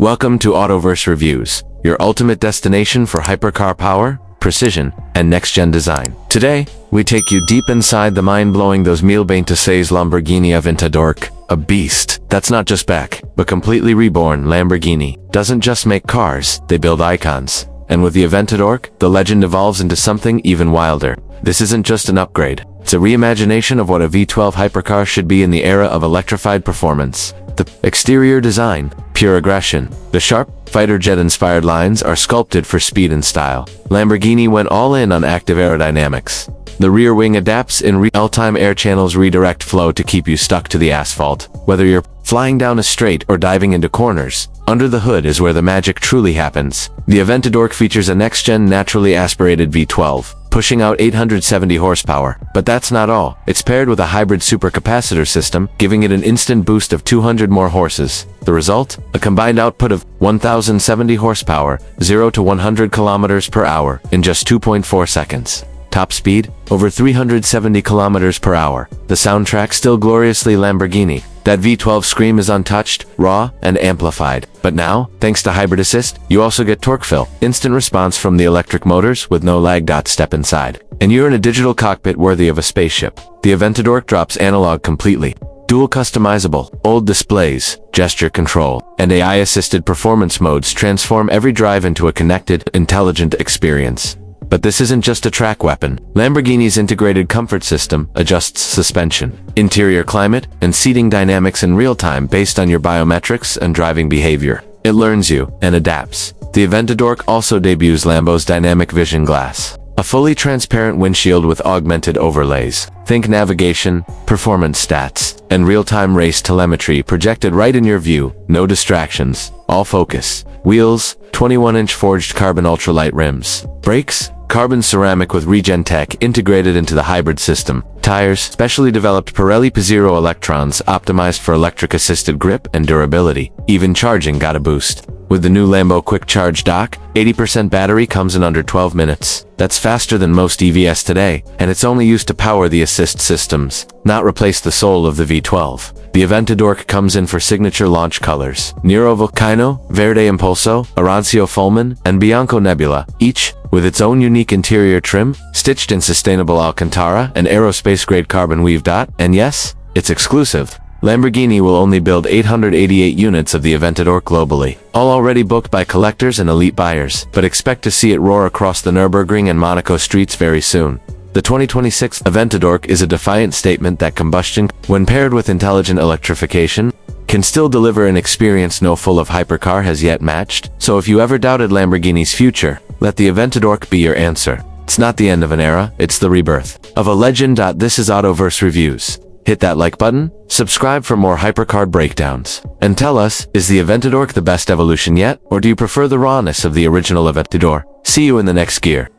Welcome to Autoverse Reviews, your ultimate destination for hypercar power, precision, and next-gen design. Today, we take you deep inside the mind-blowing 2026 Lamborghini AventadorK, a beast that's not just back, but completely reborn. Lamborghini doesn't just make cars, they build icons. And with the AventadorK, the legend evolves into something even wilder. This isn't just an upgrade, it's a reimagination of what a V12 hypercar should be in the era of electrified performance. The exterior design, pure aggression. The sharp, fighter jet-inspired lines are sculpted for speed and style. Lamborghini went all in on active aerodynamics. The rear wing adapts in real-time air channels redirect flow to keep you stuck to the asphalt. Whether you're flying down a straight or diving into corners, under the hood is where the magic truly happens. The AventadorK features a next-gen naturally aspirated V12, pushing out 870 horsepower. But that's not all. It's paired with a hybrid supercapacitor system, giving it an instant boost of 200 more horses. The result? A combined output of 1,070 horsepower, 0 to 100 kilometers per hour, in just 2.4 seconds. Top speed? Over 370 kilometers per hour. The soundtrack still gloriously Lamborghini. That V12 scream is untouched, raw, and amplified. But now, thanks to Hybrid Assist, you also get torque fill, instant response from the electric motors with no lag. Step inside, and you're in a digital cockpit worthy of a spaceship. The AventadorK drops analog completely. Dual customizable, old displays, gesture control, and AI-assisted performance modes transform every drive into a connected, intelligent experience. But this isn't just a track weapon. Lamborghini's integrated comfort system adjusts suspension, interior climate, and seating dynamics in real time based on your biometrics and driving behavior. It learns you and adapts. The AventadorK also debuts Lambo's dynamic vision glass, a fully transparent windshield with augmented overlays. Think navigation, performance stats, and real-time race telemetry projected right in your view. No distractions, all focus. Wheels, 21-inch forged carbon ultralight rims. Brakes, carbon ceramic with regen tech integrated into the hybrid system. Tires, specially developed Pirelli P0 electrons optimized for electric-assisted grip and durability. Even charging got a boost. With the new Lambo Quick Charge dock, 80% battery comes in under 12 minutes. That's faster than most EVs today, and it's only used to power the assist systems, not replace the soul of the V12. The AventadorK comes in for signature launch colors: Nero Volcano, Verde Impulso, Arancio Fulmin, and Bianco Nebula, each with its own unique interior trim, stitched in sustainable Alcantara and aerospace-grade carbon weave. And yes, it's exclusive. Lamborghini will only build 888 units of the AventadorK globally, all already booked by collectors and elite buyers, but expect to see it roar across the Nürburgring and Monaco streets very soon. The 2026 AventadorK is a defiant statement that combustion, when paired with intelligent electrification, can still deliver an experience no full of hypercar has yet matched. So if you ever doubted Lamborghini's future, let the AventadorK be your answer. It's not the end of an era, it's the rebirth of a legend. This is Autoverse Reviews. Hit that like button, subscribe for more hypercar breakdowns, and tell us, is the AventadorK the best evolution yet, or do you prefer the rawness of the original Aventador? See you in the next gear.